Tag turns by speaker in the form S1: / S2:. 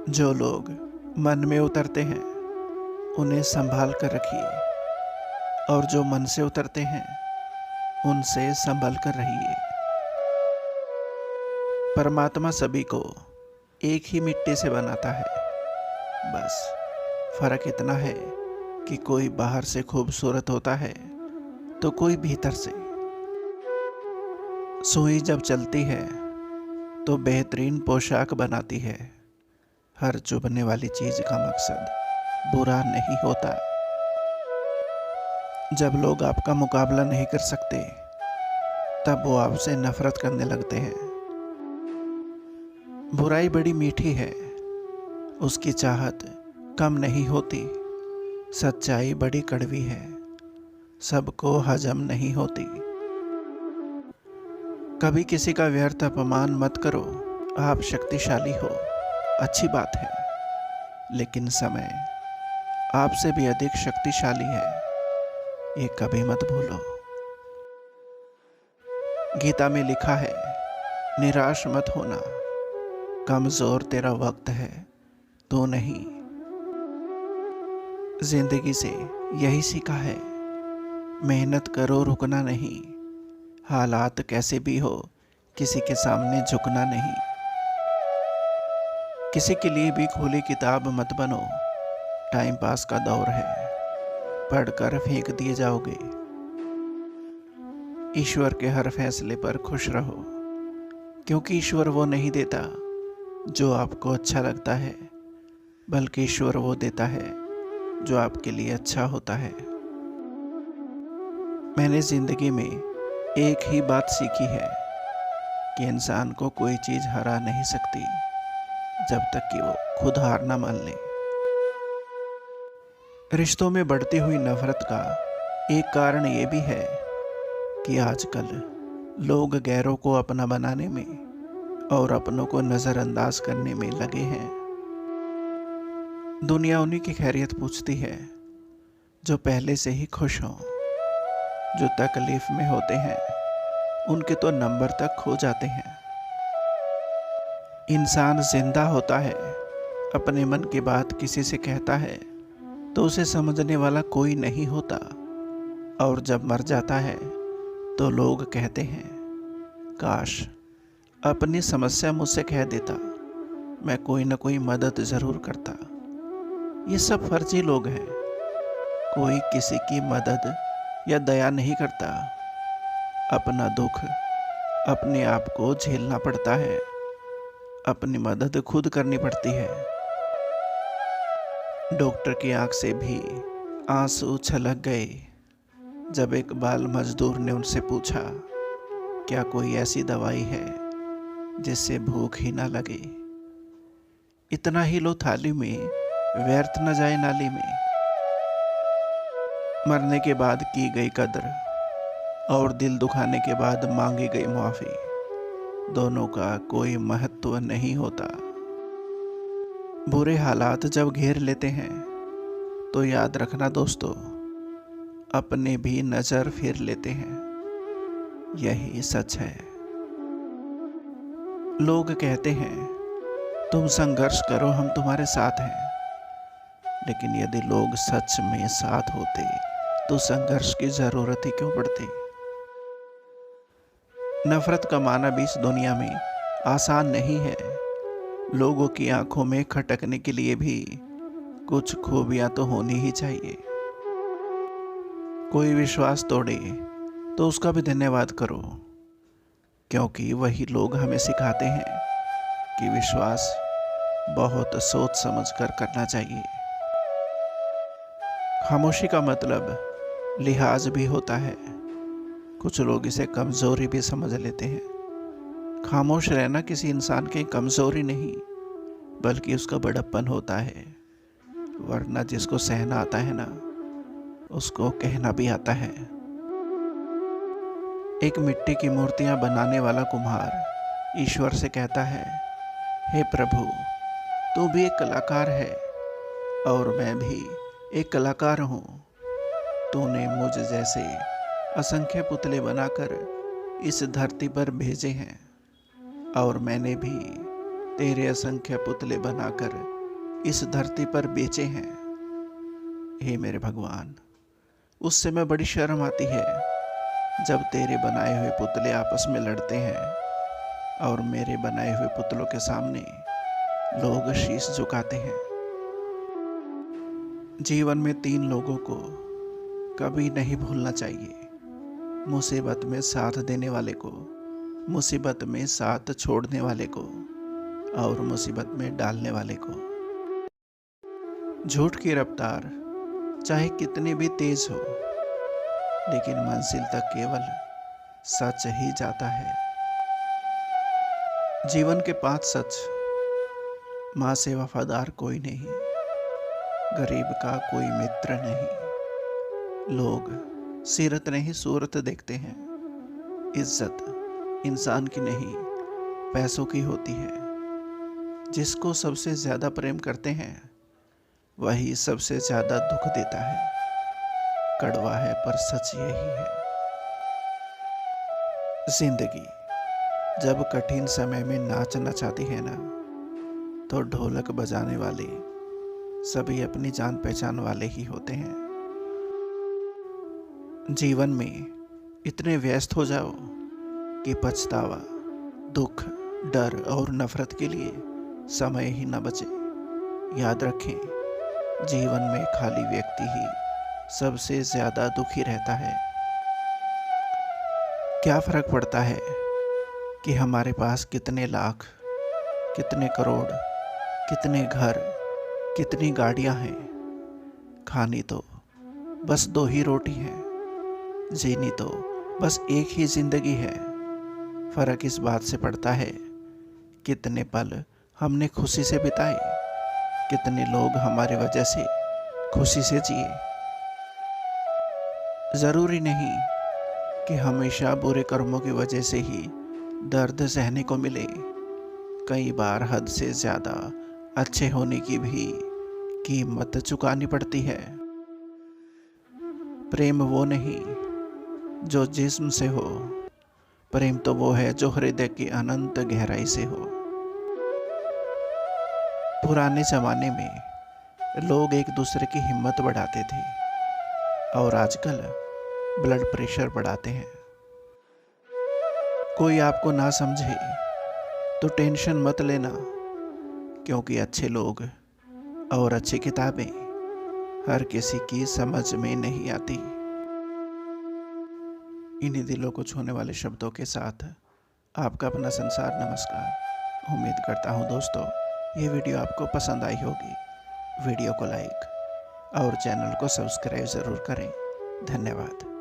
S1: जो लोग मन में उतरते हैं उन्हें संभाल कर रखिए, और जो मन से उतरते हैं उनसे संभल कर रहिए। परमात्मा सभी को एक ही मिट्टी से बनाता है, बस फर्क इतना है कि कोई बाहर से खूबसूरत होता है तो कोई भीतर से। सुई जब चलती है तो बेहतरीन पोशाक बनाती है। हर चुभने वाली चीज का मकसद बुरा नहीं होता। जब लोग आपका मुकाबला नहीं कर सकते तब वो आपसे नफरत करने लगते हैं। बुराई बड़ी मीठी है, उसकी चाहत कम नहीं होती। सच्चाई बड़ी कड़वी है, सबको हजम नहीं होती। कभी किसी का व्यर्थ अपमान मत करो। आप शक्तिशाली हो, अच्छी बात है, लेकिन समय आपसे भी अधिक शक्तिशाली है, ये कभी मत भूलो। गीता में लिखा है, निराश मत होना, कमजोर तेरा वक्त है, तू नहीं। जिंदगी से यही सीखा है, मेहनत करो, रुकना नहीं। हालात कैसे भी हो, किसी के सामने झुकना नहीं। किसी के लिए भी खुली किताब मत बनो, टाइम पास का दौर है, पढ़कर फेंक दिए जाओगे। ईश्वर के हर फैसले पर खुश रहो, क्योंकि ईश्वर वो नहीं देता जो आपको अच्छा लगता है, बल्कि ईश्वर वो देता है जो आपके लिए अच्छा होता है। मैंने जिंदगी में एक ही बात सीखी है कि इंसान को कोई चीज हरा नहीं सकती जब तक कि वो खुद हार ना मान ले। रिश्तों में बढ़ती हुई नफरत का एक कारण ये भी है कि आजकल लोग गैरों को अपना बनाने में और अपनों को नजरअंदाज करने में लगे हैं। दुनिया उन्हीं की खैरियत पूछती है जो पहले से ही खुश हों। जो तकलीफ में होते हैं उनके तो नंबर तक खो जाते हैं। इंसान जिंदा होता है, अपने मन की बात किसी से कहता है तो उसे समझने वाला कोई नहीं होता, और जब मर जाता है तो लोग कहते हैं, काश अपनी समस्या मुझसे कह देता, मैं कोई न कोई मदद जरूर करता। ये सब फर्जी लोग हैं, कोई किसी की मदद या दया नहीं करता। अपना दुख अपने आप को झेलना पड़ता है, अपनी मदद खुद करनी पड़ती है। डॉक्टर की आंख से भी आंसू छलक गए जब एक बाल मजदूर ने उनसे पूछा, क्या कोई ऐसी दवाई है जिससे भूख ही ना लगे। इतना ही लो थाली में, व्यर्थ न जाए नाली में। मरने के बाद की गई कद्र और दिल दुखाने के बाद मांगी गई माफी, दोनों का कोई महत्व नहीं होता। बुरे हालात जब घेर लेते हैं तो याद रखना दोस्तों, अपने भी नजर फेर लेते हैं। यही सच है। लोग कहते हैं, तुम संघर्ष करो, हम तुम्हारे साथ हैं। लेकिन यदि लोग सच में साथ होते तो संघर्ष की जरूरत ही क्यों पड़ती। नफरत कमाना भी इस दुनिया में आसान नहीं है। लोगों की आंखों में खटकने के लिए भी कुछ खूबियां तो होनी ही चाहिए। कोई विश्वास तोड़े तो उसका भी धन्यवाद करो, क्योंकि वही लोग हमें सिखाते हैं कि विश्वास बहुत सोच समझ कर करना चाहिए। खामोशी का मतलब लिहाज भी होता है, कुछ लोग इसे कमजोरी भी समझ लेते हैं। खामोश रहना किसी इंसान की कमजोरी नहीं, बल्कि उसका बड़प्पन होता है। वरना जिसको सहना आता है ना, उसको कहना भी आता है। एक मिट्टी की मूर्तियां बनाने वाला कुम्हार ईश्वर से कहता है, हे प्रभु, तू भी एक कलाकार है और मैं भी एक कलाकार हूँ। तूने मुझ जैसे असंख्य पुतले बनाकर इस धरती पर भेजे हैं, और मैंने भी तेरे असंख्य पुतले बनाकर इस धरती पर बेचे हैं। हे मेरे भगवान, उस समय बड़ी शर्म आती है जब तेरे बनाए हुए पुतले आपस में लड़ते हैं और मेरे बनाए हुए पुतलों के सामने लोग शीश झुकाते हैं। जीवन में 3 लोगों को कभी नहीं भूलना चाहिए, मुसीबत में साथ देने वाले को, मुसीबत में साथ छोड़ने वाले को और मुसीबत में डालने वाले को। झूठ की रफ्तार चाहे कितनी भी तेज हो, लेकिन मंजिल तक केवल सच ही जाता है। जीवन के 5 सच। माँ से वफादार कोई नहीं, गरीब का कोई मित्र नहीं, लोग सीरत नहीं सूरत देखते हैं। इज्जत इंसान की नहीं पैसों की होती है। जिसको सबसे ज़्यादा प्रेम करते हैं वही सबसे ज़्यादा दुख देता है। कड़वा है पर सच यही है। जिंदगी जब कठिन समय में नाच नचाती है ना, तो ढोलक बजाने वाले सभी अपनी जान पहचान वाले ही होते हैं। जीवन में इतने व्यस्त हो जाओ कि पछतावा, दुख, डर और नफरत के लिए समय ही न बचे। याद रखें, जीवन में खाली व्यक्ति ही सबसे ज़्यादा दुखी रहता है। क्या फ़र्क पड़ता है कि हमारे पास कितने लाख, कितने करोड़, कितने घर, कितनी गाड़ियां हैं। खानी तो बस 2 ही रोटी हैं, जीनी तो बस एक ही जिंदगी है। फ़र्क इस बात से पड़ता है कितने पल हमने खुशी से बिताए, कितने लोग हमारी वजह से खुशी से जिए। ज़रूरी नहीं कि हमेशा बुरे कर्मों की वजह से ही दर्द सहने को मिले। कई बार हद से ज़्यादा अच्छे होने की भी कीमत चुकानी पड़ती है। प्रेम वो नहीं जो जिस्म से हो, प्रेम तो वो है जो हृदय की अनंत गहराई से हो। पुराने ज़माने में लोग एक दूसरे की हिम्मत बढ़ाते थे और आजकल ब्लड प्रेशर बढ़ाते हैं। कोई आपको ना समझे तो टेंशन मत लेना, क्योंकि अच्छे लोग और अच्छी किताबें हर किसी की समझ में नहीं आती। इन्हीं दिलों को छूने वाले शब्दों के साथ आपका अपना संसार नमस्कार। उम्मीद करता हूँ दोस्तों ये वीडियो आपको पसंद आई होगी। वीडियो को लाइक और चैनल को सब्सक्राइब ज़रूर करें। धन्यवाद।